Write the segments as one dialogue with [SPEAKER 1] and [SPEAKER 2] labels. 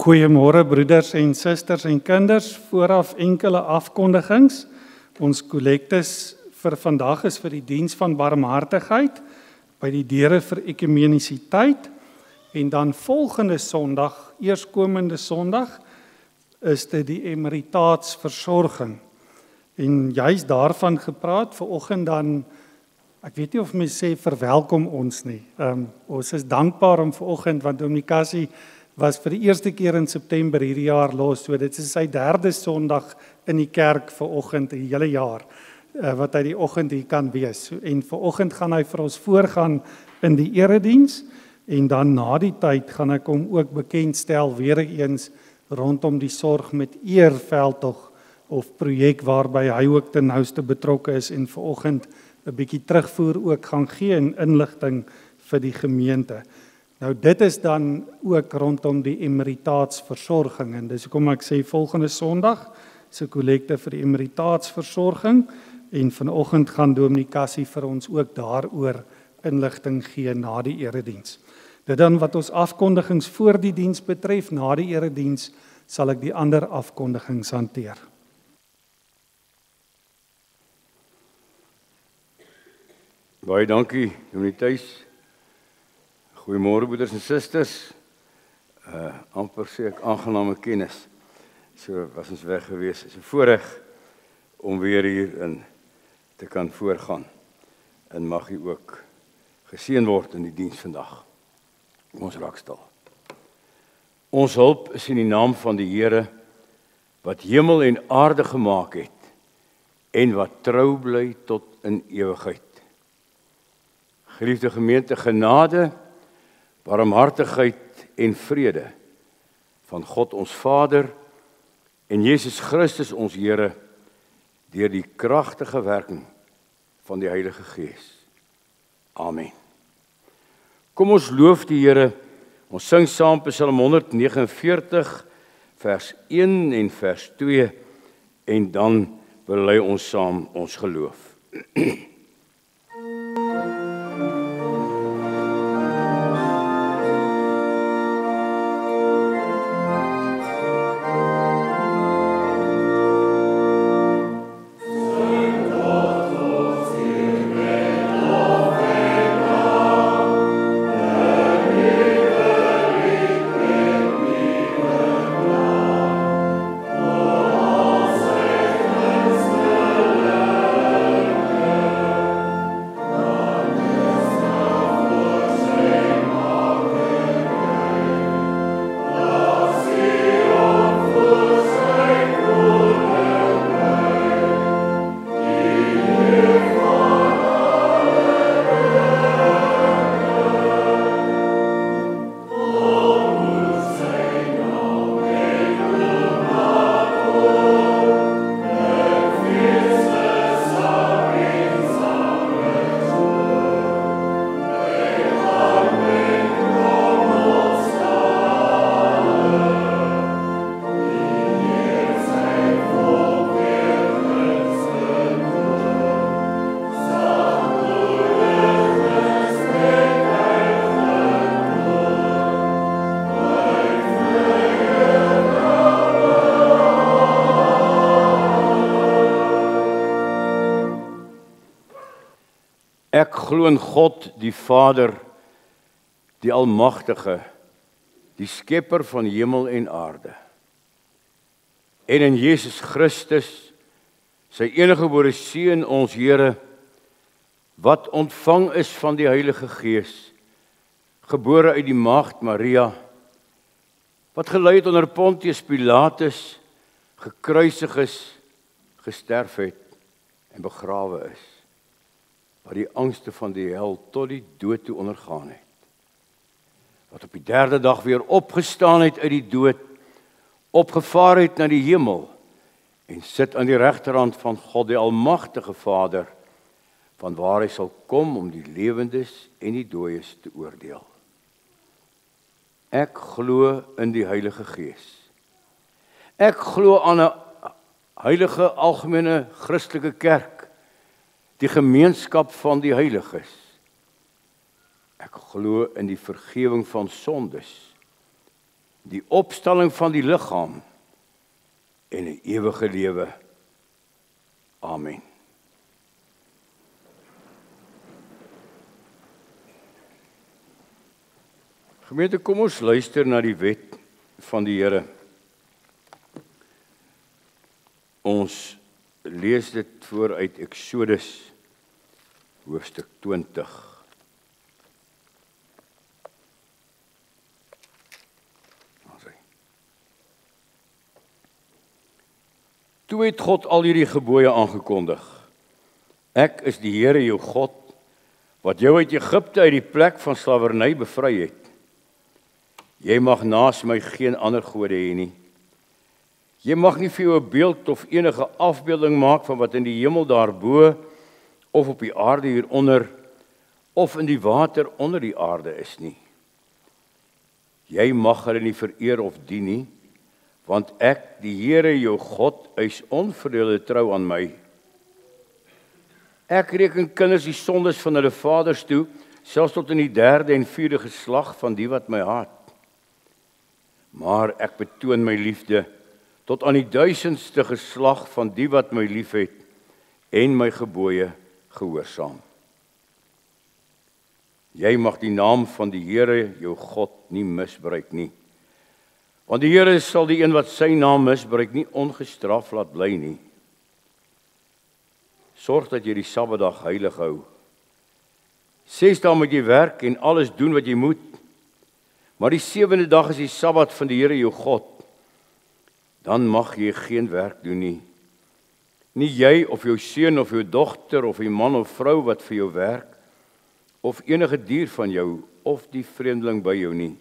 [SPEAKER 1] Goeiemôre broeders en susters en kinders, vooraf enkele afkondigings. Ons kollektes vir vandag is vir die diens van barmhartigheid, by die deure vir ekumenisiteit, en dan volgende Sondag, eerskomende Sondag, is dit die emeritaatsversorging. En juist daarvan gepraat, vanoggend dan, ek weet nie of mens sê verwelkom ons nie. Ons is dankbaar om vanoggend, want Dominee Cassie was vir die eerste keer in September hierdie jaar los, so dit is sy 3de Sondag in die kerk vanoggend die hele jaar, wat hy die oggend hier kan wees. En vanoggend gaan hy vir ons voorgaan in die erediens, en dan na die tyd gaan ek hom ook bekendstel weer eens rondom die sorg met eer veldtog of projek waarby hy ook ten nouste betrokke is en vanoggend 'n bietjie terugvoer ook gaan gee en inligting vir die gemeente. Nou dit is dan ook rondom die emeritaatsversorging en dis hoekom ek sê volgende Sondag se kollekte vir die emeritaatsversorging en vanoggend gaan Dominee Cassie vir ons ook daaroor inligting gee na die erediens. Dit dan wat ons afkondigings voor die diens betref, na die erediens sal ek die ander afkondigings hanteer.
[SPEAKER 2] Baie dankie, Dominee Thys. Goeiemôre broeders en susters. Amper sê ek aangename kennis. So was ons weg gewees. Dit is 'n voorreg om weer hier in te kan voorgaan. En mag u ook geseën word in die diens vandag. Ons raak stil. Ons hulp is in die naam van die Here wat hemel en aarde gemaak het en wat trou bly tot in ewigheid. Geliefde gemeente, genade, barmhartigheid en vrede van God ons Vader en Jesus Christus ons Here deur die kragtige werking van die Heilige Gees. Amen. Kom ons loof die Here. Ons sing saam Psalm 149 vers 1 en vers 2 en dan bely ons saam ons geloof. Ek glo in God, die Vader, die Almagtige, die Skepper van hemel en aarde. En in Jesus Christus, sy eniggebore Seun, ons Here, wat ontvang is van die Heilige Gees, gebore uit die maagd Maria, wat gelei het onder Pontius Pilatus, gekruisig is, gesterf het en begrawe is, wat die angste van die hel tot die dood toe ondergaan het, wat op die 3de dag weer opgestaan het uit die dood, opgevaar het na die hemel, en sit aan die regterhand van God die Almagtige Vader, vanwaar hy sal kom om die lewendes en die dooies te oordeel. Ek glo in die Heilige Gees. Ek glo aan 'n heilige algemene Christelike kerk, die gemeenskap van die heiliges. Ek glo in die vergifnis van sondes, die opstanding van die liggaam en 'n ewige lewe. Amen. Gemeente, kom ons luister na die wet van die Here. Ons lees dit voor uit Eksodus hoofstuk 20. Toe het God al hierdie gebooie aangekondig. Ek is die Here jou God, wat jou uit Egipte uit die plek van slawerny bevry het. Jy mag naas my geen ander gode hê nie. Jy mag nie vir jou 'n beeld of enige afbeelding maak van wat in die hemel daarbo, of op die aarde hieronder, of in die water onder die aarde is nie. Jy mag hulle nie vereer of dien nie, want ek, die Here jou God, is onverdeelde trou aan my. Ek reken kinders die sondes van hulle vaders toe, selfs tot in die 3de en 4de geslag van die wat my haat. Maar ek betoon my liefde tot aan die 1000ste geslag van die wat my liefhet en my gebooie gehoorsaam. Jy mag die naam van die Here jou God nie misbruik nie. Want die Here sal die een wat sy naam misbruik nie ongestraf laat bly nie. Sorg dat jy die Sabbatdag heilig hou. 6 dae moet jy werk en alles doen wat jy moet. Maar die 7de dag is die Sabbat van die Here jou God. Dan mag jy geen werk doen nie. Nie jy of jou seun of jou dogter of die man of vrou wat vir jou werk, of enige dier van jou of die vreemdeling by jou nie.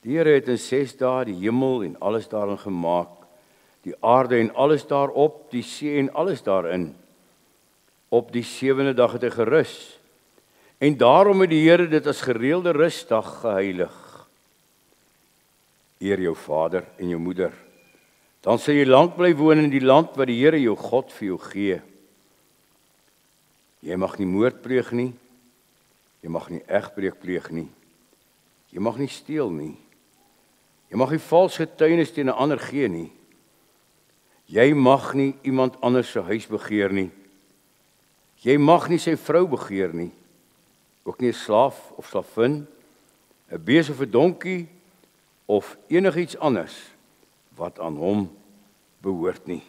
[SPEAKER 2] Die Here het in 6 dae die hemel en alles daarin gemaak, die aarde en alles daarop, die see en alles daarin. Op die 7de dag het hy gerus. En daarom het die Here dit as gereelde rusdag geheilig. Eer jou vader en jou moeder. Dan sal jy lank bly woon in die land wat die Here jou God vir jou gee. Jy mag nie moord pleeg nie. Jy mag nie egbreek pleeg nie. Jy mag nie steel nie. Jy mag nie vals getuienis teen 'n ander gee nie. Jy mag nie iemand anders se huis begeer nie. Jy mag nie sy vrou begeer nie. Ook nie 'n slaaf of slavin, 'n bees of 'n donkie of enigiets anders wat aan hom behoort nie.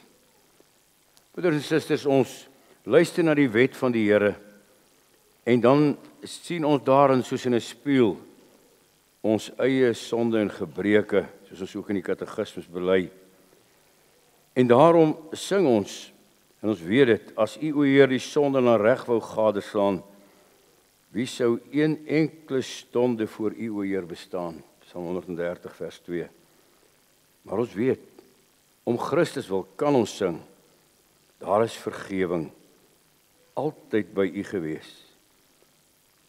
[SPEAKER 2] Broeders en susters, ons luister na die wet van die Here en dan sien ons daarin soos in 'n spieël ons eie sonde en gebreke, soos ons ook in die katekismes bely. En daarom sing ons, en ons weet dit, as U, o Heer, die sonde na reg wou gadeslaan, wie sou een enkele stonde voor U, o Heer, bestaan? Psalm 130 vers 2. Maar ons weet, om Christus wil kan ons sing, daar is vergewing altyd by U gewees.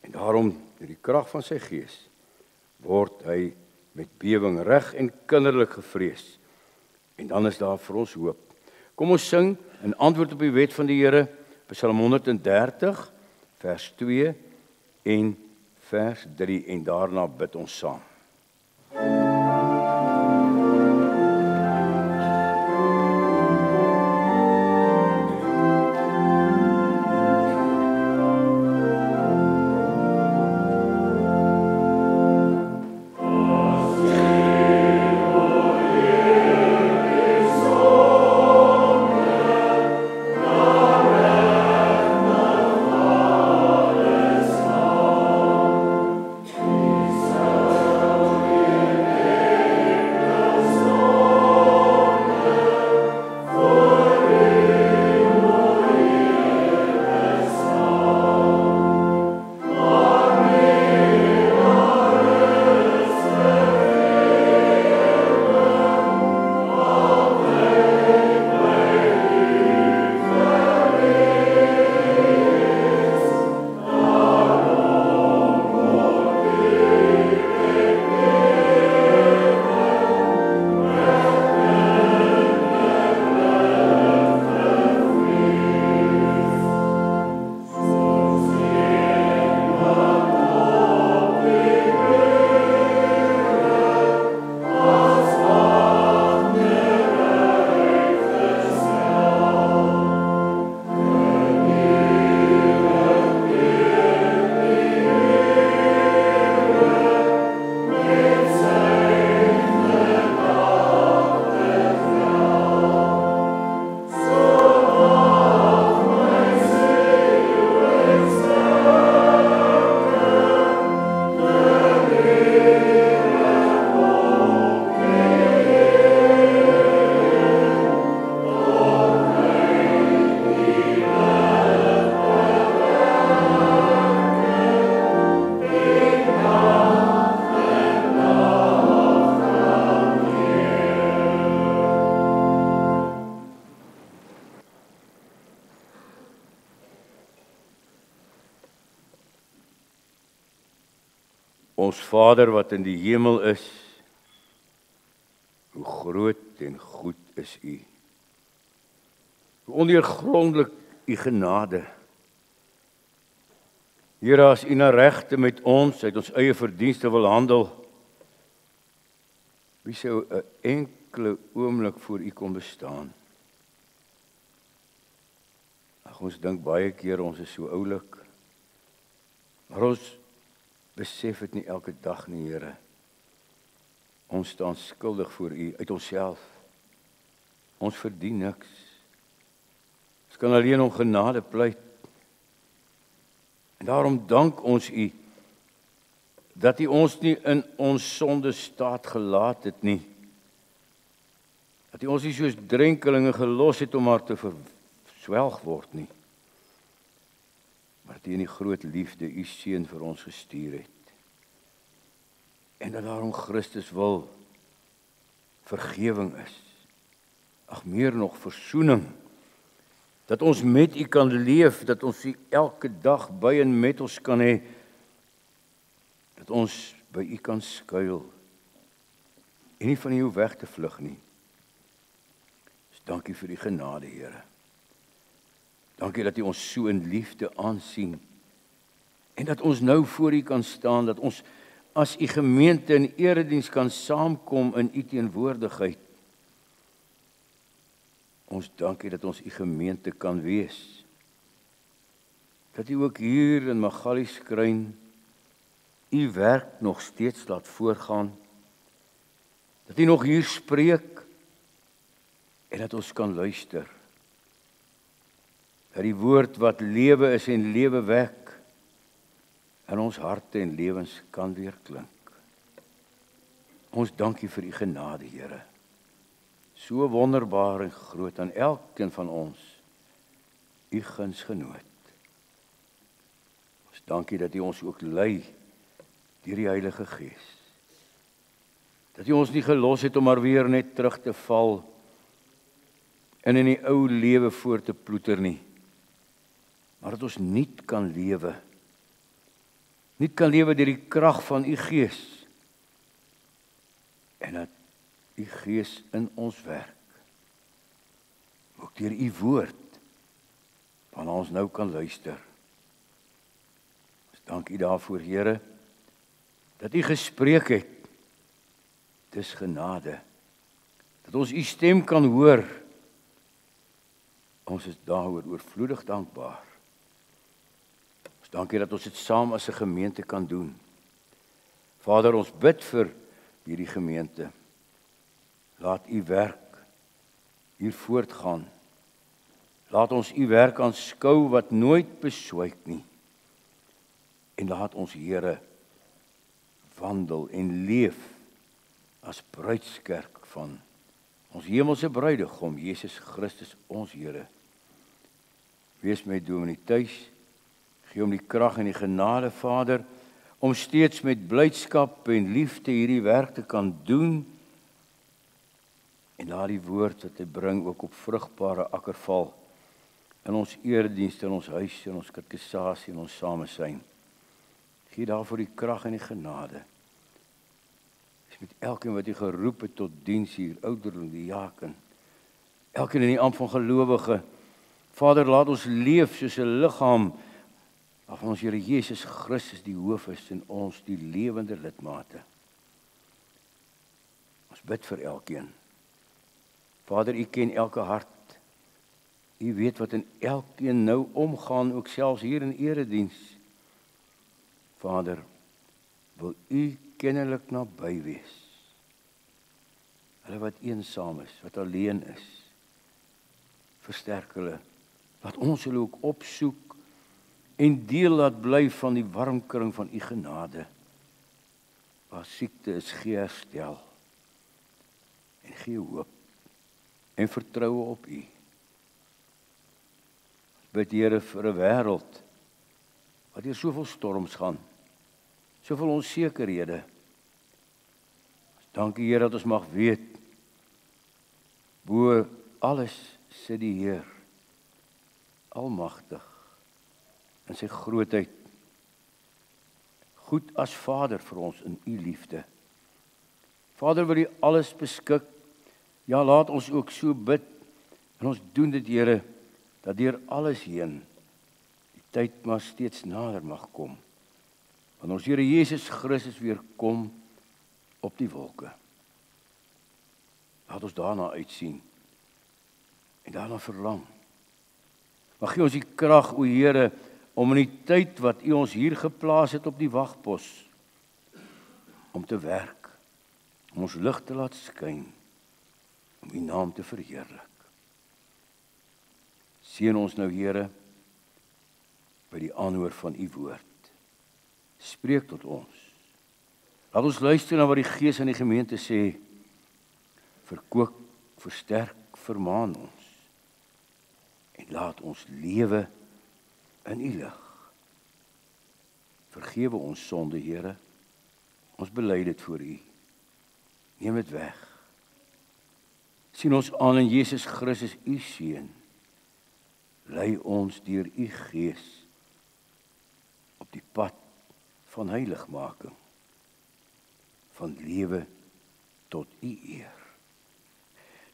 [SPEAKER 2] En daarom, met die krag van sy gees, word hy met bewing reg en kinderlik gevrees. En dan is daar vir ons hoop. Kom ons sing in antwoord op die wet van die Here, Psalm 130 vers 2 en vers 3 en daarna bid ons saam. Ons Vader wat in die hemel is, hoe groot en goed is U. Hoe ondeurgrondelik U genade. Here, as U na regte met ons uit ons eie verdienste wil handel, wie sou 'n enkele oomblik voor U kon bestaan? Ag, ons dink baie keer ons is so oulik, maar ons besef dit nie elke dag nie, Here. Ons staan skuldig voor U uit onsself. Ons verdien niks. Ons kan alleen om genade pleit. En daarom dank ons U dat U ons nie in ons sonde staat gelaat het nie. Dat U ons nie soos drenkelinge gelos het om maar te verswelg word nie. Maar dat U in die groot liefde U seun vir ons gestuur het. En dat daarom Christus wil vergewing is. Ag, meer nog versoening. Dat ons met U kan leef, dat ons U elke dag by en met ons kan hê. Dat ons by U kan skuil. En nie van U weg te vlug nie. Dus dankie vir die genade, Here. Dankie dat U ons so in liefde aansien. En dat ons nou voor U kan staan, dat ons as U gemeente in erediens kan saamkom in U teenwoordigheid. Ons dankie dat ons U gemeente kan wees. Dat U ook hier in Magalieskruin U werk nog steeds laat voortgaan. Dat U nog hier spreek en dat ons kan luister. Dat die woord wat lewe is en lewe wek in ons harte en lewens kan weer klink. Ons dankie vir U genade, Here. So wonderbaar en groot aan elkeen van ons. U guns genoot. Ons dankie dat U ons ook lei deur die Heilige Gees. Dat U ons nie gelos het om maar weer net terug te val en in die ou lewe voort te ploeter nie. Maar dat ons nuut kan lewe. Nuut kan lewe deur die krag van U Gees. En dat U Gees in ons werk. Ook deur U woord waarna ons nou kan luister. Ons dank U daarvoor, Here, dat U gespreek het. Dis genade. Dat ons U stem kan hoor. Ons is daaroor oorvloedig dankbaar. Ons dank U dat ons dit saam as 'n gemeente kan doen. Vader, ons bid vir hierdie gemeente. Laat U werk hier voortgaan. Laat ons U werk aanskou wat nooit beswyk nie. En laat ons, Here, wandel en leef as bruidskerk van ons hemelse bruidegom, Jesus Christus, ons Here. Wees met Dominee Thuis, gee hom die krag en die genade, Vader, om steeds met blydskap en liefde hierdie werk te kan doen, en laat die woord wat hy bring ook op vrugbare akker val, in ons eredienste, in ons huis, in ons katekisasie, in ons samesyn. Gee daarvoor die krag en die genade. Dis met elkeen wat U geroep het tot diens hier, ouderling, die diaken, elkeen in die ampt van gelowige. Vader, laat ons leef soos 'n liggaam, waarvan ons Here Jesus Christus die hoof is en ons die lewende lidmate. Ons bid vir elkeen. Vader, U ken elke hart. U weet wat in elkeen nou omgaan, ook selfs hier in erediens. Vader, wil U kennelik naby wees. Hulle wat eensaam is, wat alleen is. Versterk hulle. Laat ons hulle ook opsoek en deel laat bly van die warm kring van U genade. Waar siekte is, gee herstel. En gee hoop. En vertroue op U. Bid, Here, vir 'n wêreld wat deur soveel storms gaan, soveel onsekerhede. Dankie, Here, dat ons mag weet, bo alles sit die Heer, almagtig, in sy grootheid, goed as Vader vir ons in U liefde. Vader, wil U alles beskik. Ja, laat ons ook so bid. En ons doen dit, Here, dat deur alles heen die tyd maar steeds nader mag kom. Want ons Here Jesus Christus weer kom op die wolke. Laat ons daarna uitsien en daarna verlang. Maar gee ons die krag, o Here, om in die tyd wat U ons hier geplaas het op die wagpos, om te werk, om ons lig te laat skyn, om U naam te verheerlik. Seën ons nou, Here, by die aanhoor van U woord. Spreek tot ons. Laat ons luister na wat die Gees aan die gemeente sê. Verkoop, versterk, vermaan ons. En laat ons lewe in U lig. Vergewe ons sonde, Here. Ons bely dit voor U. Neem dit weg. Sien ons aan in Jesus Christus, U Seun. Lei ons deur U Gees op die pad van heiligmaking, van lewe tot U eer.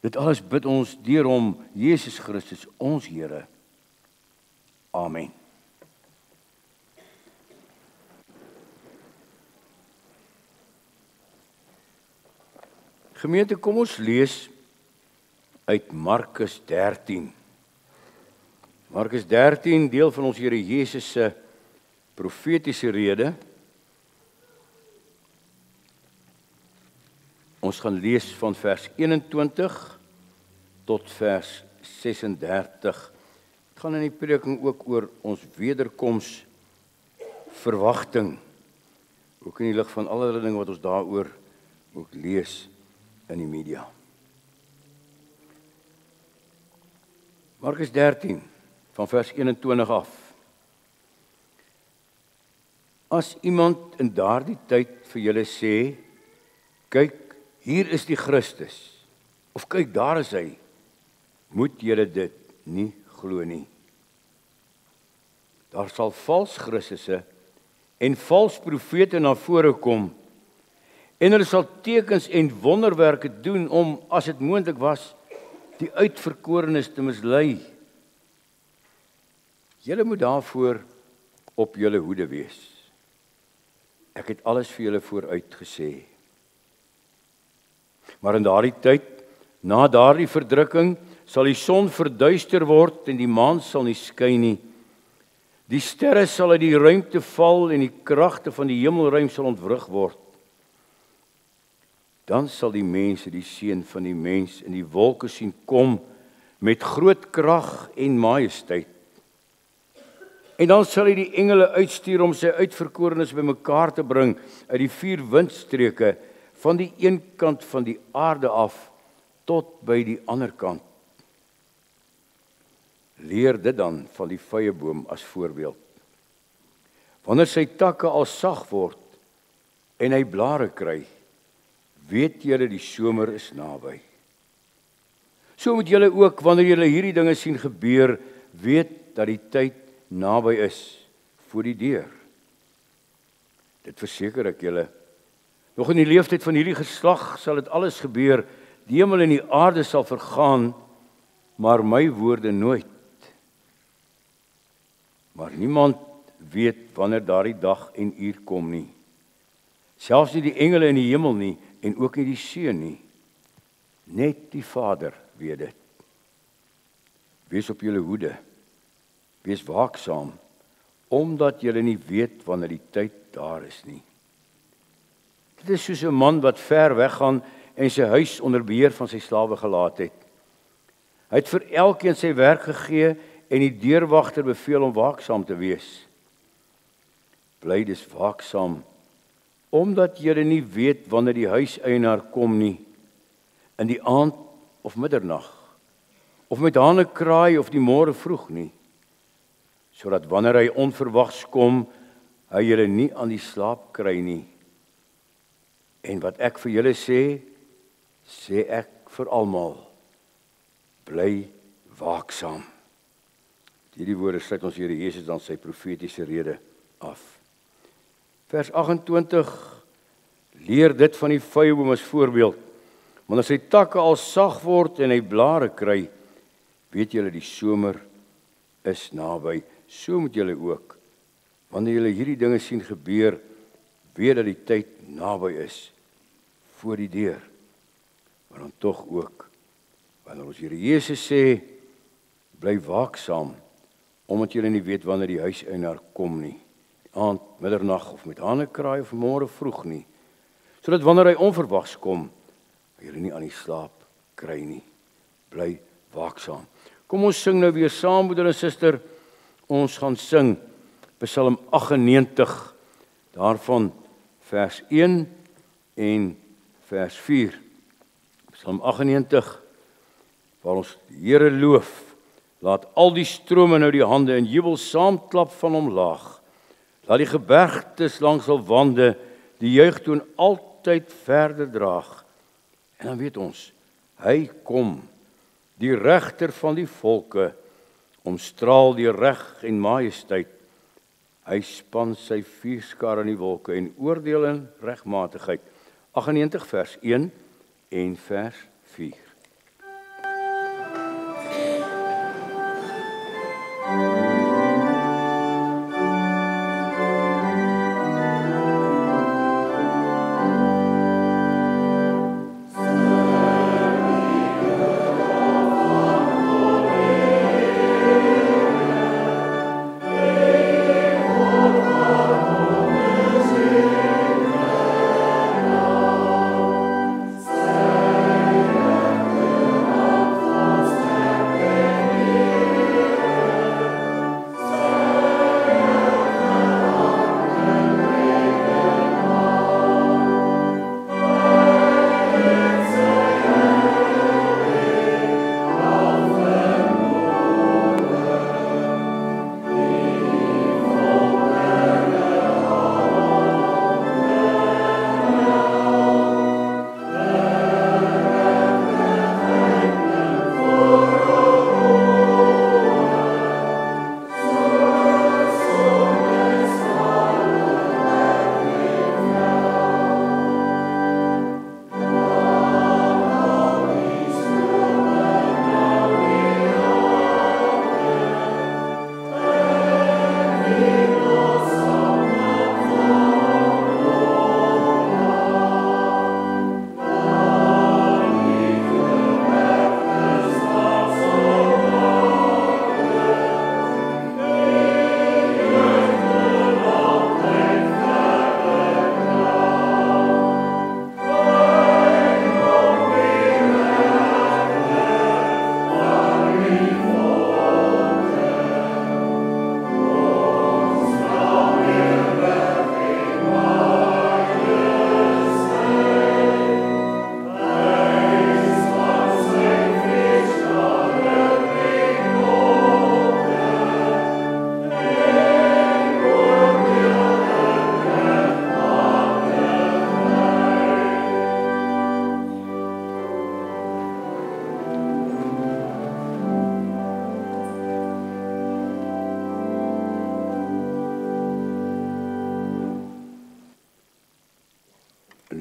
[SPEAKER 2] Dit alles bid ons deur Hom, Jesus Christus, ons Here. Amen. Gemeente, kom ons lees uit Markus 13. Markus 13, deel van ons Here Jesus se profetiese rede. Ons gaan lees van vers 21 tot vers 36. Het gaan in die prediking ook oor ons wederkoms verwagting. Ook in die lig van allerlei dinge wat ons daaroor ook lees in die media. Markus 13 van vers 21 af. As iemand in daardie tyd vir julle sê, kyk, hier is die Christus, of kyk, daar is hy, moet julle dit nie glo nie. Daar sal vals Christusse en vals profete na vore kom, en hulle sal tekens en wonderwerke doen om, as dit moontlik was, die uitverkorenes te mislei. Julle moet daarvoor op julle hoede wees. Ek het alles vir julle vooruit gesê. Maar in daardie tyd, na daardie verdrukking, sal die son verduister word en die maan sal nie skyn nie. Die sterre sal uit die ruimte val en die kragte van die hemelruim sal ontwrig word. Dan sal die mense die Seun van die mens in die wolke sien kom met groot krag en majesteit. En dan sal hy die engele uitstuur om sy uitverkorenes bymekaar te bring uit die 4 windstreke van die een kant van die aarde af tot by die ander kant. Leer dit dan van die vyeboom as voorbeeld. Wanneer sy takke al sag word en hy blare kry, weet julle die somer is naby. So moet julle ook, wanneer julle hierdie dinge sien gebeur, weet dat die tyd naby is voor die deur. Dit verseker ek julle. Nog in die leeftyd van hierdie geslag sal dit alles gebeur. Die hemel en die aarde sal vergaan, maar my woorde nooit. Maar niemand weet wanneer daardie dag en uur kom nie. Selfs nie die engele in die hemel nie en ook nie die Seun nie. Net die Vader weet dit. Wees op julle hoede. Wees waaksaam, omdat julle nie weet wanneer die tyd daar is nie. Dit is soos 'n man wat ver weggaan en sy huis onder beheer van sy slawe gelaat het. Hy het vir elkeen sy werk gegee en die deurwagter beveel om waaksaam te wees. Bly dus waaksaam, omdat julle nie weet wanneer die huiseienaar kom nie, in die aand of middernag, of met hanekraai of die môre vroeg nie, sodat wanneer hy onverwags kom, hy julle nie aan die slaap kry nie. En wat ek vir julle sê, sê ek vir almal, bly waaksaam. Hierdie woorde sluit ons Here Jesus dan sy profetiese rede af. Vers 28 leer dit van die vyeboom as voorbeeld. Want as sy takke al sag word en hy blare kry, weet julle die somer is naby. So moet julle ook, wanneer julle hierdie dinge sien gebeur, weet dat die tyd naby is, voor die deur. Maar dan tog ook, wanneer ons Here Jesus sê, bly waaksaam, omdat julle nie weet wanneer die huiseienaar kom nie, aand, middernag of met hanekraai of môre vroeg nie, sodat wanneer hy onverwags kom, julle nie aan die slaap kry nie. Bly waaksaam. Kom ons sing nou weer saam, broeder en suster. Ons gaan sing Psalm 98, daarvan vers 1 en vers 4. Psalm 98, waar ons die Here loof. Laat al die strome nou die hande in jubel saamklap van hom laag. Laat die gebergtes langs hul wande die juigtoon altyd verder draag. En dan weet ons, hy kom, die regter van die volke, omstraal die reg en majesteit. Hy span sy vuurskar in die wolke en oordeel in regmatigheid. 98 vers 1 en vers 4.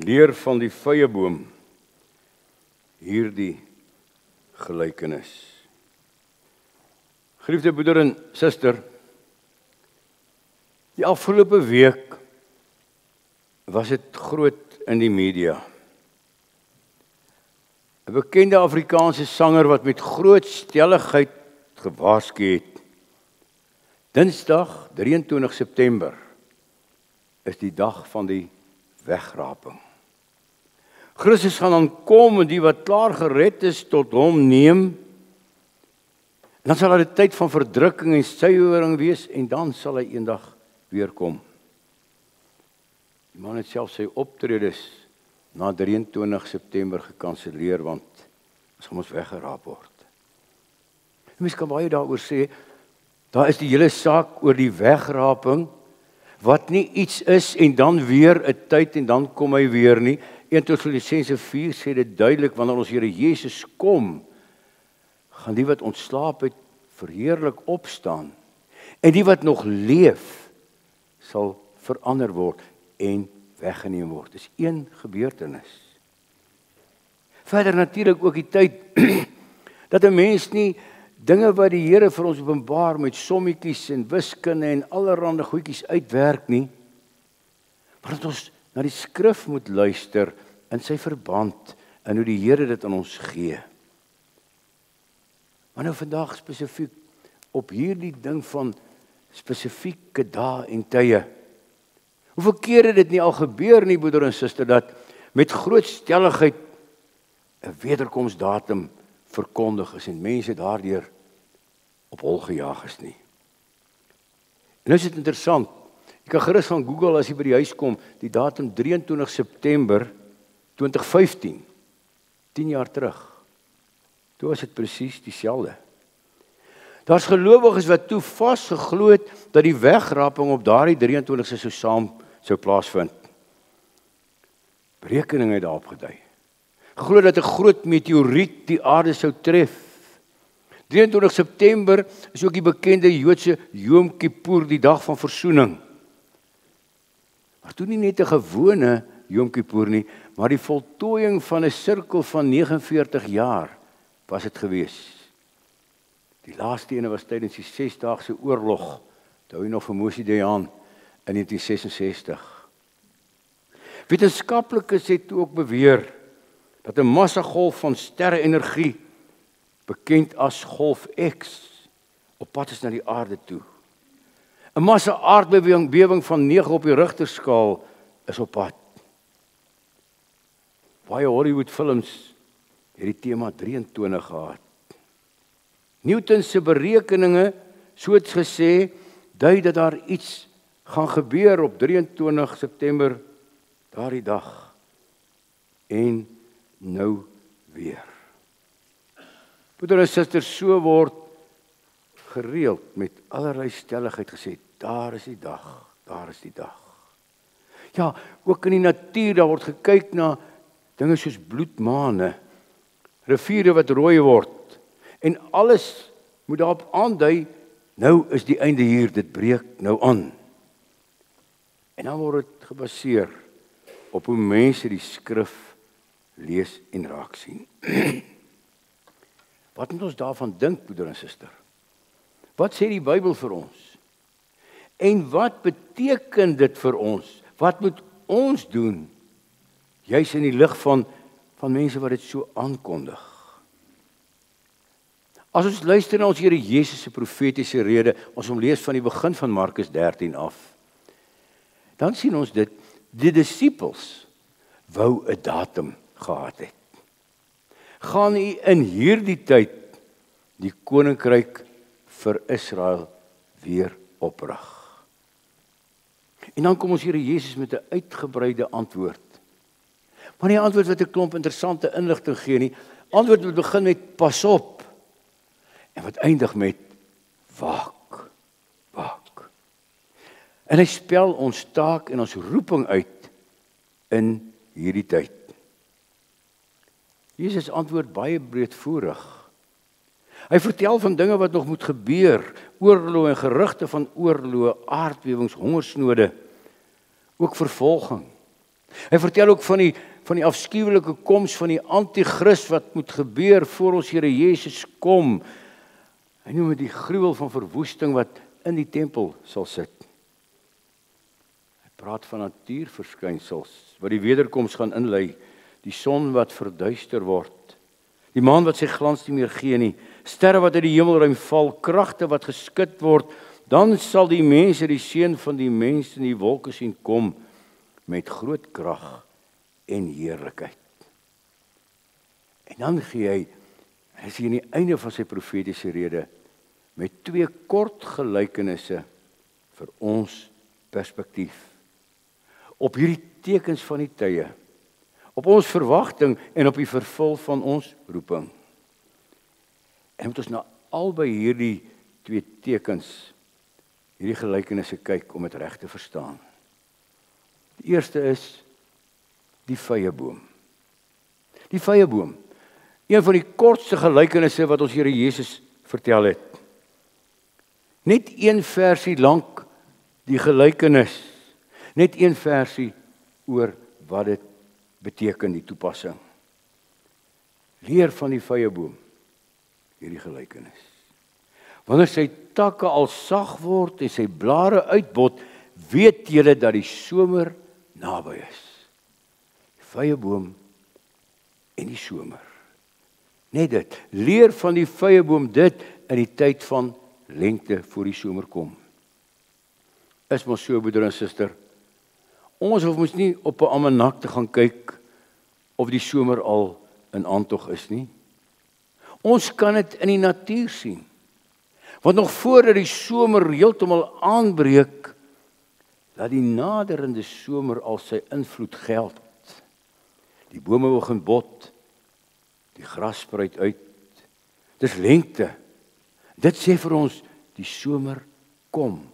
[SPEAKER 2] Leer van die vyeboom hierdie gelykenis. Geliefde broeder en suster, die afgelope week was dit groot in die media. 'n Bekende Afrikaanse sanger wat met groot stelligheid gewaarsku het. Dinsdag 23 September is die dag van die wegraping. Christus gaan dan kom en die wat klaar gered is tot hom neem. En dan sal daar 'n tyd van verdrukking en suiwering wees en dan sal hy eendag weer kom. Die man het self sy optredes na 23 September gekanselleer want ons gaan ons weggeraap word. Mens kan baie daaroor sê, daar is die hele saak oor die wegraping wat nie iets is en dan weer 'n tyd en dan kom hy weer nie. 1 Tessalonisense 4 sê dit duidelik, wanneer ons Here Jesus kom, gaan die wat ontslaap het verheerlik opstaan en die wat nog leef sal verander word. en weggeneem word. Dis een gebeurtenis. Verder natuurlik ook die tyd dat 'n mens nie dinge wat die Here vir ons openbaar met sommetjies en wiskunde en allerlei goedjies uitwerk nie, maar dat ons na die skrif moet luister in sy verband en hoe die Here dit aan ons gee. Maar nou vandag spesifiek op hierdie ding van spesifieke dae en tye. Hoeveel keer het dit nie al gebeur nie, broeder en suster, dat met groot stelligheid 'n wederkomsdatum verkondig is en mense daardeur op hol gejaag is nie. En nou is dit interessant. Jy kan gerus gaan Google as jy by die huis kom, die datum 23 September 2015, 10 jaar terug. Toe was dit presies dieselfde. Daar's gelowiges wat toe vasgeglo het dat die wegraping op daardie 23ste sou plaasvind. Berekeninge het daarop gedui. Geglo dat 'n groot meteoriet die aarde sou tref. 23 September is ook die bekende Joodse Yom Kippur, die dag van versoening. Maar toe nie net 'n gewone Yom Kippur nie, maar die voltooiing van 'n sirkel van 49 jaar was dit gewees. Die laaste ene was tydens die 6-daagse oorlog, toe nog vir Moshe Dayan in 1966. Wetenskaplikes het ook beweer dat 'n massagolf van sterre-energie, bekend as golf X, op pad is na die aarde toe. 'n massa-aardbewing van 9 op die Richterskaal is op pad. Baie Hollywood films het die tema 23 gehad. Newton se berekeninge, so het gesê, dui dat daar iets gaan gebeur op 23 September daardie dag. En nou weer. Broeder en suster, so word gereeld met allerlei stelligheid gesê, daar is die dag, daar is die dag. Ja, ook in die natuur, daar word gekyk na dinge soos bloedmane, riviere wat rooi word, en alles moet daarop aandui, nou is die einde hier, dit breek nou aan. En dan word dit gebaseer op hoe mense die skrif lees en raak sien. Wat moet ons daarvan dink, broeder en suster? Wat sê die Bybel vir ons? En wat beteken dit vir ons? Wat moet ons doen? Juis in die lig van mense wat dit so aankondig. As ons luister na ons Here Jesus se profetiese rede, ons hom lees van die begin van Markus 13 af, dan sien ons dit, die disippels wou 'n datum gehad het. Gaan u in hierdie tyd die koninkryk vir Israel weer oprig? En dan kom ons Here Jesus met 'n uitgebreide antwoord. Maar nie 'n antwoord wat 'n klomp interessante inligting gee nie. Antwoord wat begin met pas op en wat eindig met waak, waak. En hy spel ons taak en ons roeping uit in hierdie tyd. Jesus antwoord baie breedvoerig. Hy vertel van dinge wat nog moet gebeur, oorloë en gerugte van oorloë, aardbewings, hongersnode, ook vervolging. Hy vertel ook van die afskuwelike koms van die anti-kris wat moet gebeur voor ons Here Jesus kom. Hy noem dit die gruwel van verwoesting wat in die tempel sal sit. Hy praat van natuurverskynsels wat die wederkoms gaan inlei, die son wat verduister word, die maan wat sy glans nie meer gee nie, sterre wat uit die hemelruim val, kragte wat geskit word, dan sal die mense die seun van die mens in die wolke sien kom met groot krag en heerlikheid. En dan gee hy is hier aan die einde van sy profetiese rede met 2 kort gelykenisse vir ons perspektief op hierdie tekens van die tye, op ons verwagting en op die vervul van ons roeping. En moet ons na albei hierdie 2 tekens, hierdie gelykenisse kyk om dit reg te verstaan. Die eerste is die vyeboom. Die vyeboom. Een van die kortste gelykenisse wat ons Here Jesus vertel het. Net 1 versie lank die gelykenis. Net een versie oor wat dit beteken, die toepassing. Leer van die vyeboom, hierdie gelykenis. Wanneer sy takke al sag word en sy blare uitbot, weet julle dat die somer naby is. Die vyeboom en die somer. Net dit, leer van die vyeboom dit in die tyd van lente voor die somer kom. Is mos so, broeder en suster, ons hoef mos nie op 'n almanak te gaan kyk of die somer al in aantog is nie. Ons kan dit in die natuur sien. Want nog voordat die somer heeltemal aanbreek, laat die naderende somer al sy invloed geld. Die bome begin bot, die gras spruit uit. Dis lente. Dit sê vir ons, die somer kom,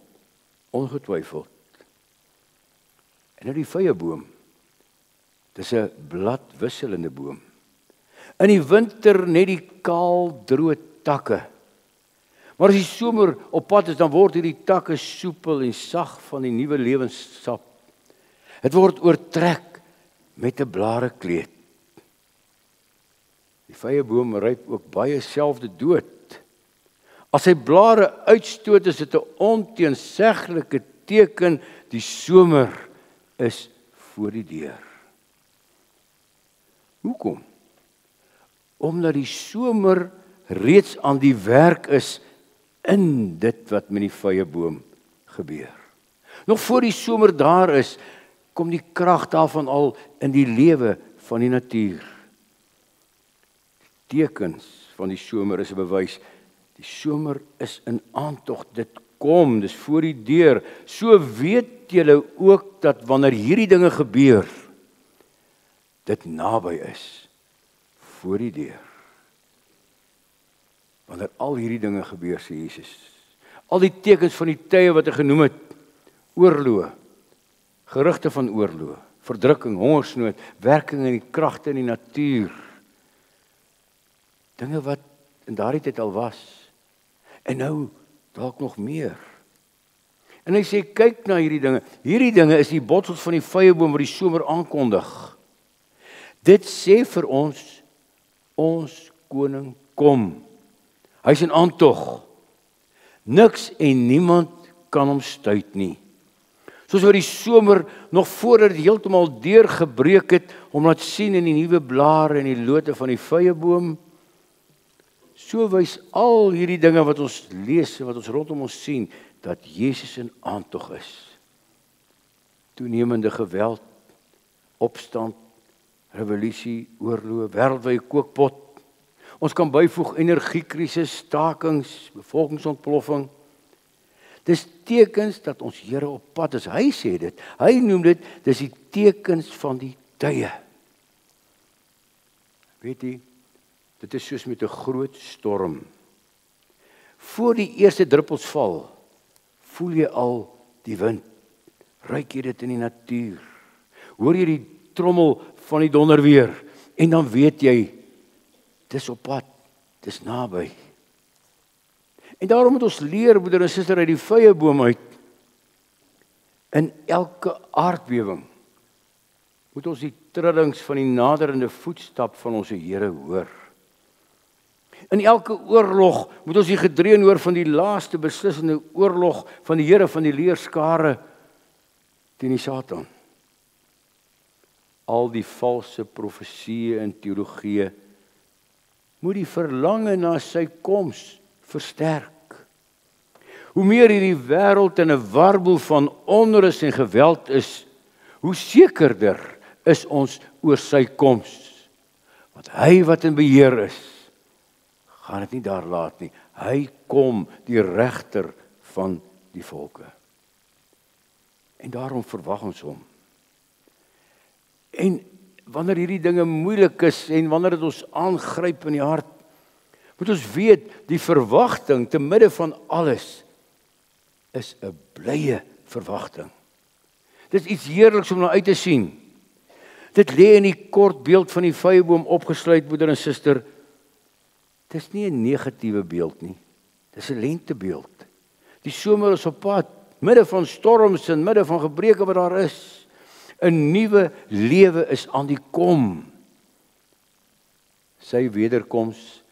[SPEAKER 2] ongetwyfeld. En nou die vyeboom, dis 'n bladwisselende boom. In die winter net die kaal, droë takke. Maar as die somer op pad is, dan word hierdie takke soepel en sag van die nuwe lewenssap. Dit word oortrek met 'n blare kleed. Die vyeboom ryp ook baie selfde dood. As sy blare uitstoot, is dit 'n onteenseglike teken, die somer is voor die deur. Hoekom? Omdat die somer reeds aan die werk is in dit wat met die vyeboom gebeur. Nog voor die somer daar is, kom die krag daarvan al in die lewe van die natuur. Die tekens van die somer is 'n bewys. Die somer is in aantog, dit kom, dis voor die deur. So weet julle ook dat wanneer hierdie dinge gebeur, dit naby is, voor die deur. Wanneer al hierdie dinge gebeur, sê Jesus, al die tekens van die tye wat hy genoem het, oorloë, gerugte van oorloë, verdrukking, hongersnood, werking in die kragte in die natuur, dinge wat in daardie tyd al was, en nou dalk nog meer. En hy sê, kyk na hierdie dinge is die botsels van die vyeboom wat die somer aankondig. Dit sê vir ons koning kom. Hy's in aantog. Niks en niemand kan hom stuit nie. Soos wat die somer nog voordat dit heeltemal deurgebreek het, om laat sien in die nuwe blare en die lote van die vyeboom, so wys al hierdie dinge wat ons lees en wat ons rondom ons sien, dat Jesus in aantog is. Toenemende geweld, opstand, revolusie, oorlog, wêreldwye kookpot. Ons kan byvoeg energiekrisis, stakings, bevolkingsontploffing. Dis tekens dat ons Here op pad is. Hy sê dit. Hy noem dit, dis die tekens van die tye. Weet jy, dit is soos met 'n groot storm. Voor die eerste druppels val, voel jy al die wind. Ruik jy dit in die natuur. Hoor jy die trommel van die donderweer en dan weet jy, dis op pad, dis naby. En daarom moet ons leer, broeder en suster, uit die vyeboom uit. In elke aardbewing moet ons die trillings van die naderende voetstap van ons Here hoor. In elke oorlog moet ons die gedreun hoor van die laaste beslissende oorlog van die Here van die leerskare teen die Satan. Al die valse profesieë en teologieë moet die verlange na sy koms versterk. Hoe meer hierdie wêreld in 'n warboel van onrus en geweld is, hoe sekerder is ons oor sy koms. Want hy wat in beheer is, gaan dit nie daar laat nie. Hy kom, die regter van die volke. En daarom verwag ons hom. En wanneer hierdie dinge moeilik is en wanneer dit ons aangryp in die hart, moet ons weet, die verwagting te midde van alles is 'n blye verwagting. Dit is iets heerliks om na uit te sien. Dit lê in die kort beeld van die vyeboom opgesluit, broeder en suster. Dit is nie 'n negatiewe beeld nie. Dit is 'n lentebeeld. Die somer is op pad. midde van storms en midde van gebreke wat daar is. 'n Nuwe lewe is aan die kom. Sy wederkoms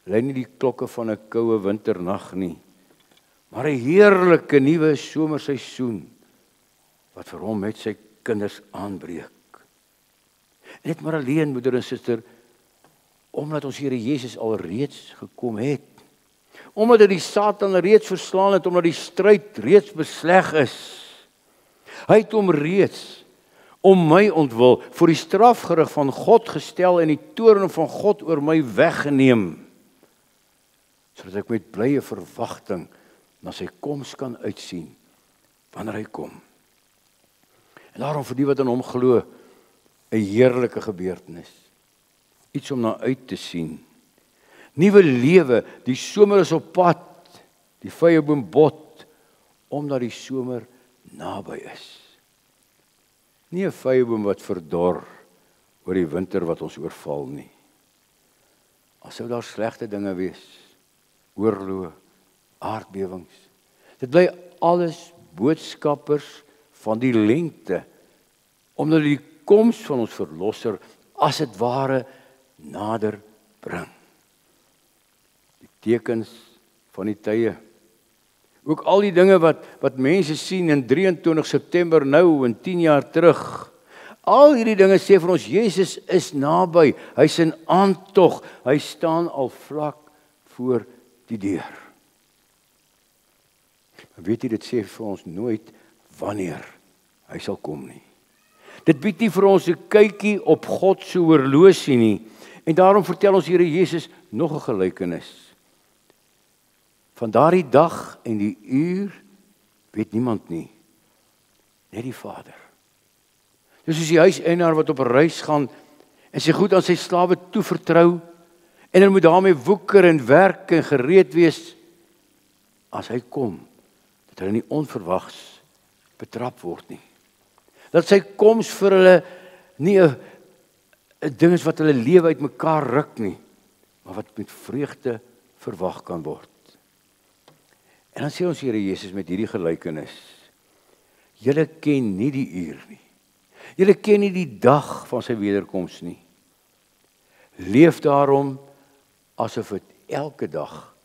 [SPEAKER 2] lei nie die klokke van 'n koue winternag nie, maar 'n heerlike nuwe somerseisoen wat vir hom met sy kinders aanbreek. Net maar alleen, moeder en suster, omdat ons Here Jesus alreeds gekom het. Omdat hy die Satan reeds verslaan het, omdat die stryd reeds besleg is. Hy het hom reeds om my ontwil voor die strafgerig van God gestel en die toorn van God oor my weggeneem, sodat ek met blye verwagting na sy koms kan uitsien wanneer hy kom. En daarom vir die wat in hom glo, 'n heerlike gebeurtenis. Iets om na uit te sien. Nuwe lewe, die somer is op pad, die vyeboom bot, omdat die somer naby is. Nie 'n vyeboom wat verdor oor die winter wat ons oorval nie. As sou daar slegte dinge wees, oorloë, aardbewings. Dit bly alles boodskappers van die lengte, omdat die koms van ons verlosser as dit ware nader bring. Die tekens van die tye. Ook al die dinge wat mense sien in 23 September nou en 10 jaar terug. Al hierdie dinge sê vir ons, Jesus is naby, hy's in aantog, hy staan al vlak voor die deur. Maar weet jy, dit sê vir ons nooit wanneer hy sal kom nie. Dit bied nie vir ons 'n kykie op God se horlosie nie. En daarom vertel ons Here Jesus nog 'n gelykenis. Van daardie dag en die uur weet niemand nie, net die Vader. Dis soos die huiseienaar wat op 'n reis gaan en sy goed aan sy slawe toevertrou en hulle moet daarmee woeker en werk en gereed wees as hy kom, dat hulle nie onverwags betrap word nie. Dat sy koms vir hulle nie 'n ding is wat hulle lewe uitmekaar ruk nie, maar wat met vreugde verwag kan word. En dan sê ons Here Jesus met hierdie gelykenis, julle ken nie die uur nie. Julle ken nie die dag van sy wederkoms nie. Leef daarom asof dit elke dag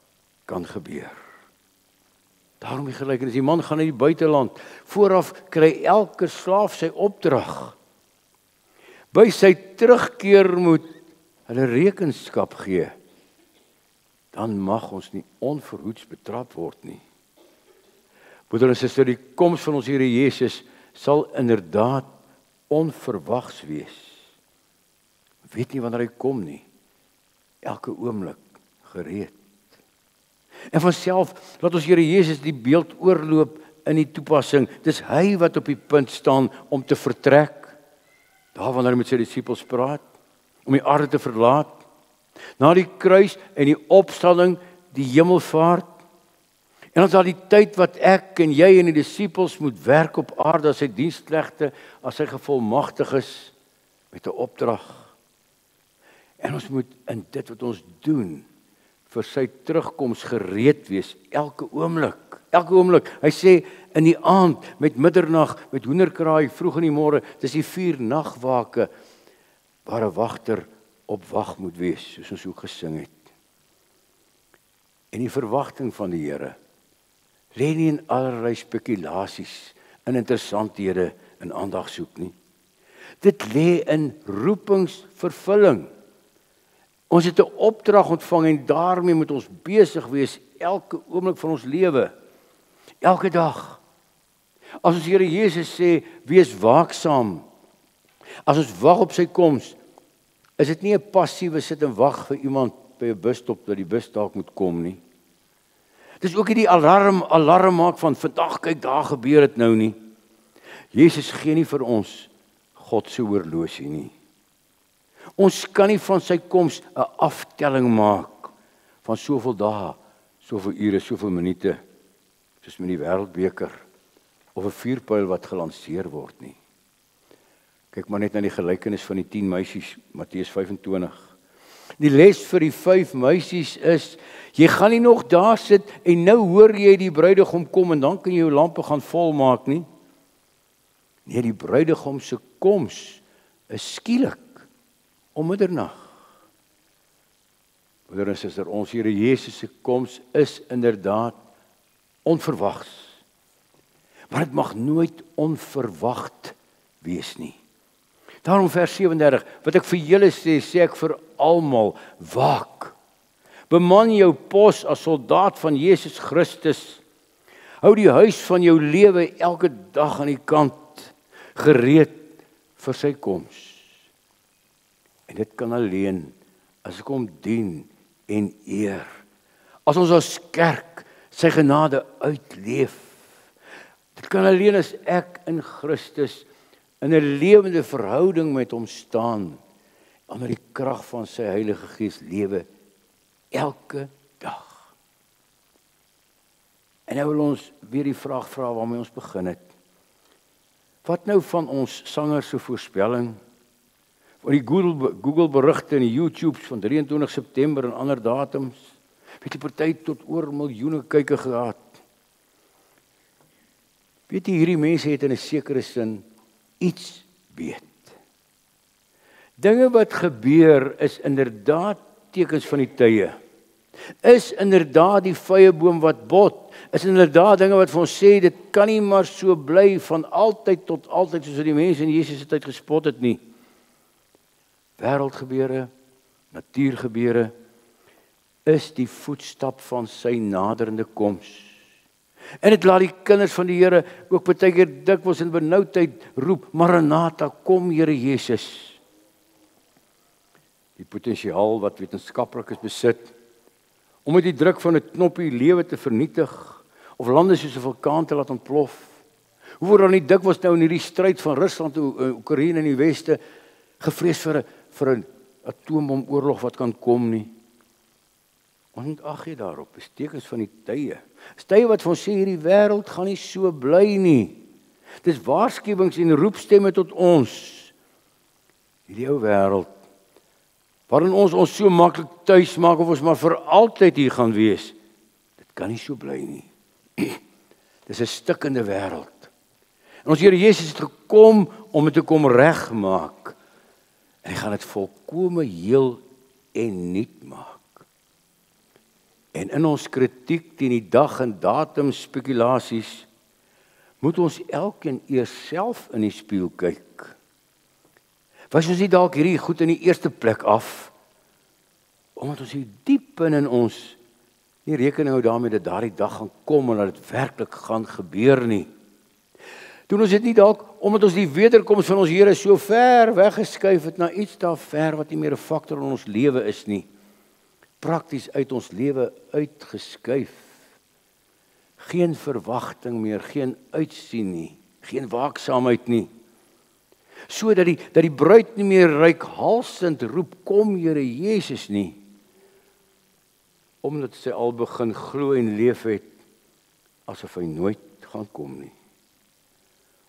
[SPEAKER 2] kan gebeur. Daarom die gelykenis, die man gaan na die buiteland. Vooraf kry elke slaaf sy opdrag. By sy terugkeer moet hulle rekenskap gee. Dan mag ons nie onverhoeds betrap word nie. Broeder en suster, die koms van ons Here Jesus sal inderdaad onverwags wees. Weet nie wanneer hy kom nie. Elke oomblik gereed. En vanself laat ons Here Jesus die beeld oorloop in die toepassing. Dis hy wat op die punt staan om te vertrek. Daar wanneer hy met sy disippels praat, om die aarde te verlaat. Na die kruis en die opstanding, die hemelvaart. En as daar die tyd wat ek en jy en die disippels moet werk op aarde as sy diensknegte, as hy gevolmagtig is met 'n opdrag. En ons moet in dit wat ons doen vir sy terugkoms gereed wees elke oomblik. Elke oomblik. Hy sê in die aand, met middernag, met hoenderkraai, vroeg in die môre, dis die 4 nagwake waar 'n wagter op wag moet wees, soos ons ook gesing het. En die verwagting van die Here lê nie in allerlei spekulasies, in interessanthede en aandag soek nie. Dit lê in roepingsvervulling. Ons het 'n opdrag ontvang en daarmee moet ons besig wees elke oomblik van ons lewe. Elke dag. As ons Here Jesus sê, wees waaksaam. As ons wag op sy koms, is dit nie 'n passiewe sit en wag vir iemand by 'n busstop dat die bus dalk moet kom nie. Dis ook nie die alarm maak van vandag kyk daar gebeur dit nou nie. Jesus gee nie vir ons God se horlosie nie. Ons kan nie van sy koms 'n aftelling maak van soveel dae, soveel ure, soveel minute, soos met die wêreldbeker of 'n vuurpyl wat gelanseer word nie. Kyk maar net na die gelykenis van die 10 meisies, Matteus 25. Die les vir die 5 meisies is, jy gaan nie nog daar sit en nou hoor jy die bruidegom kom en dan kan jy jou lampe gaan volmaak nie. Nee, die bruidegom se koms is skielik om middernag. Broeder en suster, ons Here Jesus se koms is inderdaad onverwags. Maar dit mag nooit onverwacht wees nie. Daarom vers 37, wat ek vir julle sê ek vir almal, waak. Beman jou pos as soldaat van Jesus Christus. Hou die huis van jou lewe elke dag aan die kant, gereed vir sy koms. En dit kan alleen as ek hom dien en eer. As ons as kerk sy genade uitleef. Dit kan alleen as ek in Christus in 'n lewende verhouding met hom staan, onder die krag van sy Heilige Gees lewe elke dag. En nou wil ons weer die vraag vra waarmee ons begin het. Wat nou van ons sangers se voorspelling? Van die Google berigte en die YouTubes van 23 September en ander datums? Weet die party tot oor miljoene kykke gehad. Weet jy, hierdie mense het in 'n sekere sin iets weet. Dinge wat gebeur is inderdaad tekens van die tye. Is inderdaad die vyeboom wat bot. Is inderdaad dinge wat vir ons sê, dit kan nie maar so bly van altyd tot altyd, soos die mense in Jesus se tyd gespot het nie. Wêreldgebeure, natuurgebeure, is die voetstap van sy naderende koms. En dit laat die kinders van die Here ook baie keer dikwels in benoudheid roep, Maranatha, kom Here Jesus. Die potensiaal wat wetenskaplikes besit, om met die druk van 'n knoppie lewe te vernietig, of lande soos 'n vulkaan te laat ontplof. Hoe word dan nie dikwels nou in hierdie stryd van Rusland en Oekraïne in die weste gevrees vir 'n atoomoorlog wat kan kom nie. Ons moet ag gee daarop, is tekens van die tye. Is tye wat vir ons sê hierdie wêreld gaan nie so bly nie. Dis waarskuwings en roepstemme tot ons. Hierdie ou wêreld waarin ons so maklik tuis maak of ons maar vir altyd hier gaan wees. Dit kan nie so bly nie. Dis 'n stikkende wêreld. En ons Here Jesus het gekom om dit te kom regmaak. En hy gaan dit volkome heel en nuut maak. En in ons kritiek teen die dag en datum spekulasies moet ons elkeen eers self in die spieël kyk. Was ons nie dalk hierdie goed in die eerste plek af, omdat ons hier diep in ons nie rekening hou daarmee dat daardie dag gaan kom en dat dit werklik gaan gebeur nie. Doen ons dit nie dalk omdat ons die wederkoms van ons Here so ver weggeskuif het na iets daar ver wat nie meer 'n faktor in ons lewe is nie. Prakties uit ons lewe uitgeskuif. Geen verwagting meer, geen uitsien nie, geen waaksaamheid nie. So dat die bruid nie meer reikhalsend roep, kom Here Jesus nie. Omdat sy al begin glo en leef het, asof hy nooit gaan kom nie.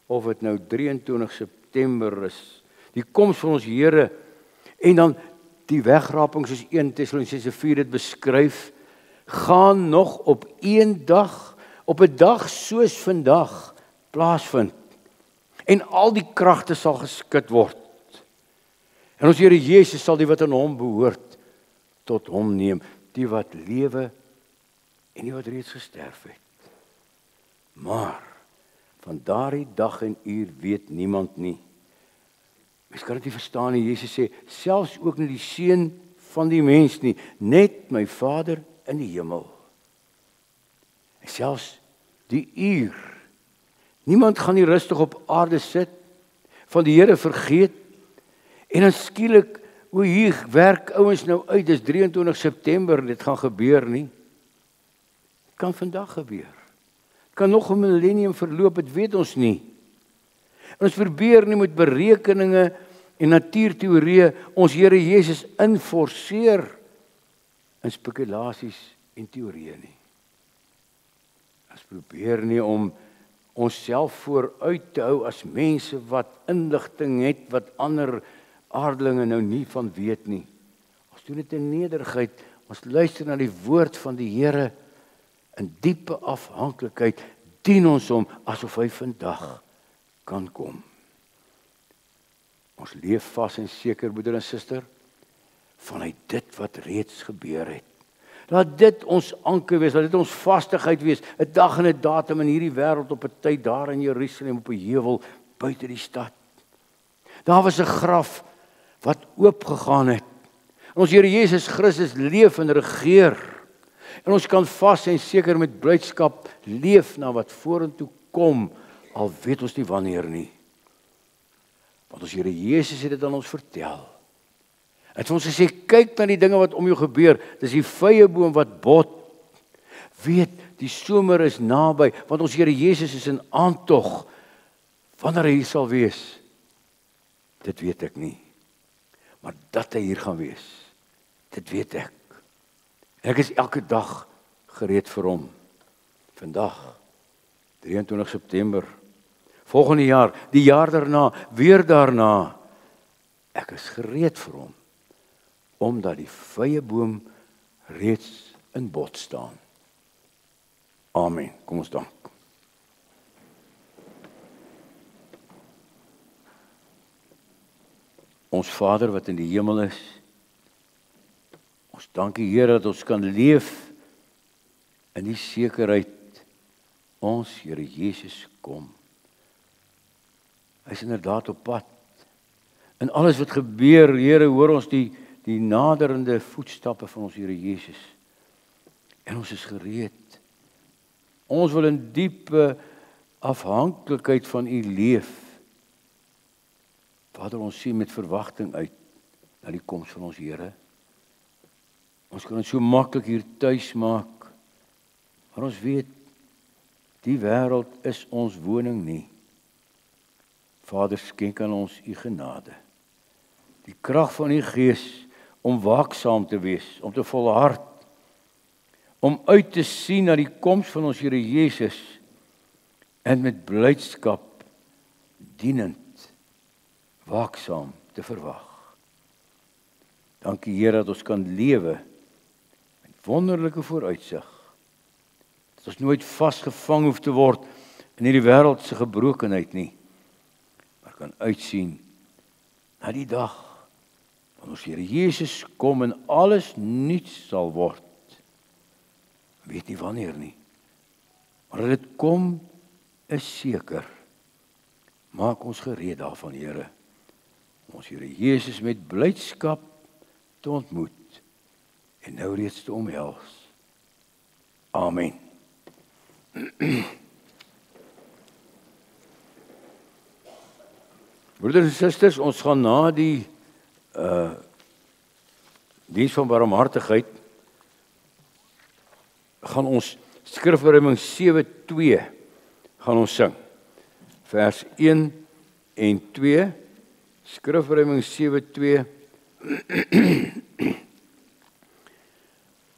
[SPEAKER 2] Of dit nou 23 September is, die koms van ons Here, en dan die wegraping soos 1 Tessalonisense 4 dit beskryf, gaan nog op een dag, op 'n dag soos vandag, plaasvind. En al die kragte sal geskit word. En ons Here Jesus sal die wat aan hom behoort, tot hom neem, die wat lewe en die wat reeds gesterf het. Maar van daardie dag en uur weet niemand nie. Mens kan dit nie verstaan nie. Jesus sê, selfs ook nie die seun van die mens nie, net my Vader in die hemel. En selfs die uur. Niemand gaan nie rustig op aarde sit, van die Here vergeet, en dan skielik, hoe hier werk ouens nou uit, dis 23 September, dit gaan gebeur nie. Het kan vandag gebeur. Het kan nog 'n millennium verloop, dit weet ons nie. En ons probeer nie met berekeninge en natuurteorieë ons Here Jesus inforceer in spekulasies en teorieë nie. Ons probeer nie om onsself vooruit te hou as mense wat inligting het wat ander aardelinge nou nie van weet nie. Ons Ons doen dit in nederigheid. Ons luister na die woord van die Here in diepe afhanklikheid. Dien ons hom asof hy vandag kan kom. Ons leef vas en seker, broeder en suster, vanuit dit wat reeds gebeur het. Laat dit ons anker wees, laat dit ons vastigheid wees, 'n dag en 'n datum in hierdie wêreld op 'n tyd daar in Jerusalem op 'n heuwel buite die stad. Daar was 'n graf wat oopgegaan het. En ons Here Jesus Christus leef en regeer. En ons kan vas en seker met blydskap leef na wat vorentoe kom, al weet ons nie wanneer nie. Want ons Here Jesus het dit aan ons vertel. Het vir ons gesê, kyk na die dinge wat om jou gebeur. Dis die vyeboom wat bot. Weet, die somer is naby, want ons Here Jesus is in aantog. Wanneer hy hier sal wees, dit weet ek nie. Maar dat hy hier gaan wees, dit weet ek. En ek is elke dag gereed vir hom. Vandag, 23 September, volgende jaar, die jaar daarna, weer daarna. Ek is gereed vir hom, omdat die vyeboom reeds in bot staan. Amen. Kom ons dank. Ons Vader wat in die hemel is, ons dank U Here dat ons kan leef in die sekerheid, ons Here Jesus kom. Hy is inderdaad op pad. In alles wat gebeur, Here, hoor ons die naderende voetstappe van ons Here Jesus. En ons is gereed. Ons wil in diepe afhanklikheid van U leef. Vader, ons sien met verwagting uit na die koms van ons Here. Ons kan dit so maklik hier tuis maak. Maar ons weet, die wêreld is ons woning nie. Vader, skenk aan ons U genade. Die krag van U Gees om waaksaam te wees, om te volhard, om uit te sien na die koms van ons Here Jesus en met blydskap dienend, waaksaam te verwag. Dankie Here dat ons kan lewe met wonderlike vooruitsig. Dat ons nooit vasgevang hoef te word in hierdie wêreld se gebrokenheid nie, maar kan uitsien na die dag wanneer ons Here Jesus kom en alles nuuts sal word. Weet nie wanneer nie, maar dat dit kom is seker. Maak ons gereed daarvan, Here, om ons Here Jesus met blydskap te ontmoet en nou reeds te omhels. Amen. Broeders en susters, ons gaan na die diens van barmhartigheid gaan ons Skrifverruiming 7:2 gaan ons sing. Vers 1 en 2. Skrifverruiming 7:2.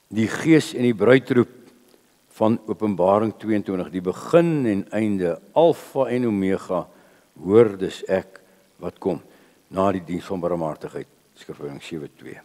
[SPEAKER 2] Die Gees en die bruidroep van Openbaring 22, die begin en einde, Alfa en Omega, hoor dus ek wat kom na die diens van barmhartigheid. Skrifverruiming 7:2.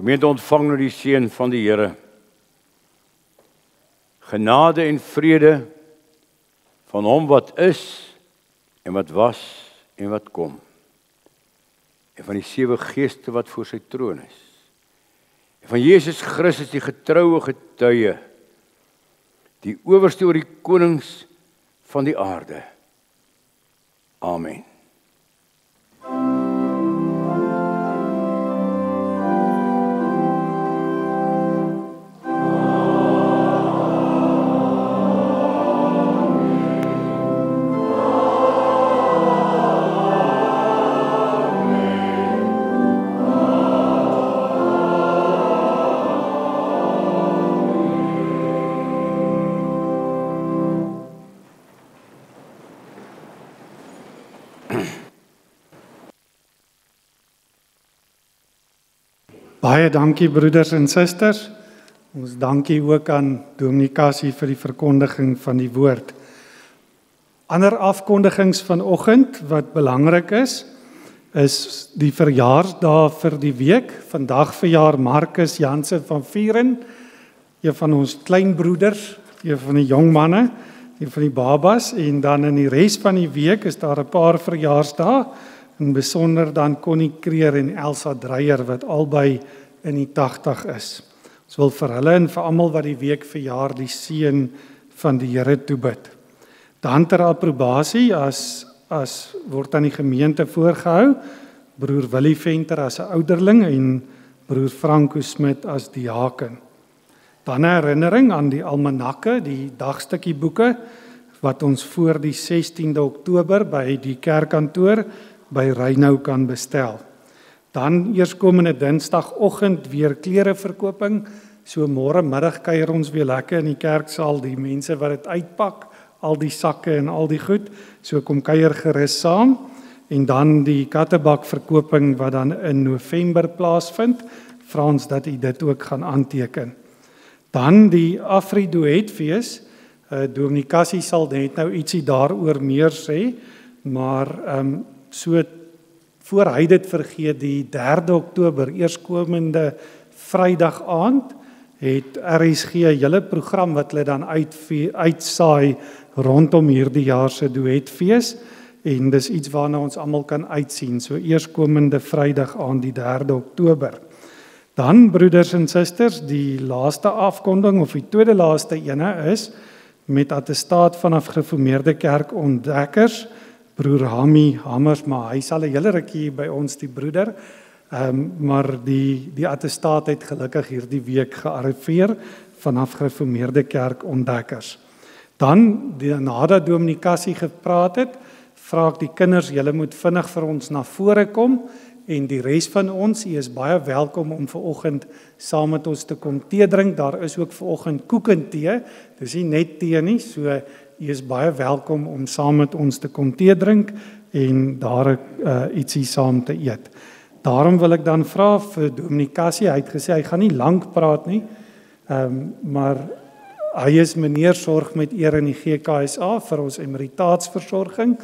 [SPEAKER 2] Gemeente, ontvang nou die seën van die Here. Genade en vrede van hom wat is en wat was en wat kom. En van die 7 geeste wat voor sy troon is. En van Jesus Christus, die getroue getuie, die owerste oor die konings van die aarde. Amen.
[SPEAKER 1] Baie dankie broeders en susters. Ons dankie ook aan Dominee Cassie vir die verkondiging van die woord. Ander afkondigings vanoggend wat belangrik is die verjaarsdae vir die week. Vandag verjaar Marcus Jansen van Vuren, een van ons kleinbroeders, een van die jong manne, een van die babas, en dan in die res van die week is daar 'n paar verjaarsdae. En besonder dan Connie Kreer en Elsa Dreyer wat albei in die 80 is. Ons wil vir hulle en vir almal wat die week verjaar die seën van die Here toebid. Dan ter approbasie as word aan die gemeente voorgehou, broer Willie Venter as 'n ouderling en broer Franco Smit as diaken. Dan 'n herinnering aan die almanakke, die dagstukkie boeke wat ons voor die 16de Oktober by die kerkkantoor by Reynou kan bestel. Dan eerskomende Dinsdagoggend weer klereverkoping. So môre middag kuier ons weer lekker in die kerksaal, die mense wat dit uitpak, al die sakke en al die goed. So kom kuier gerus saam. En dan die kattebakverkoping wat dan in November plaasvind. Vra ons dat u dit ook gaan aanteken. Dan die Afriduetfees. Dominee Cassie sal net nou ietsie daaroor meer sê, maar so voor hy dit vergeet, die 3de Oktober, eerskomende Vrydag aand, het RSG 'n hele program wat hulle dan uitsaai rondom hierdie jaar se duetfees, en dis iets waarna ons almal kan uitsien, so eerskomende Vrydag aand die 3de Oktober. Dan, broeders en susters, die laaste afkondiging, of die tweede laaste ene is, met attestaat vanaf Gereformeerde Kerk Ontdekkers, broer Hami Hammers, maar hy sal 'n hele rukkie by ons, die broeder, maar die attestaat het gelukkig hierdie week gearriveer vanaf Gereformeerde Kerk Ontdekkers. Dan, nadat Dominee Cassie gepraat het, vra ek die kinders, julle moet vinnig vir ons na vore kom, en die res van ons, u is baie welkom om vanoggend saam met ons te kom tee drink. Daar is ook vanoggend koek en tee, dis nie net tee nie, so u is baie welkom om saam met ons te kom tee drink en daar ietsie saam te eet. Daarom wil ek dan vra vir Dominee Cassie, hy het gesê hy gaan nie lank praat nie, maar hy is meneer sorg met eer in die GKSA vir ons emeritaatsversorging,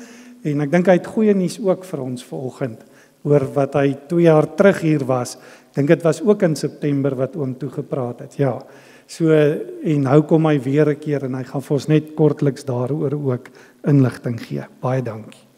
[SPEAKER 1] en ek dink hy het goeie nuus ook vir ons vanoggend oor wat hy 2 jaar terug hier was. Ek dink dit was ook in September wat oom toe gepraat het. Ja. So, en nou kom hy weer 'n keer en hy gaan vir ons net kortliks daaroor ook inligting gee. Baie dankie.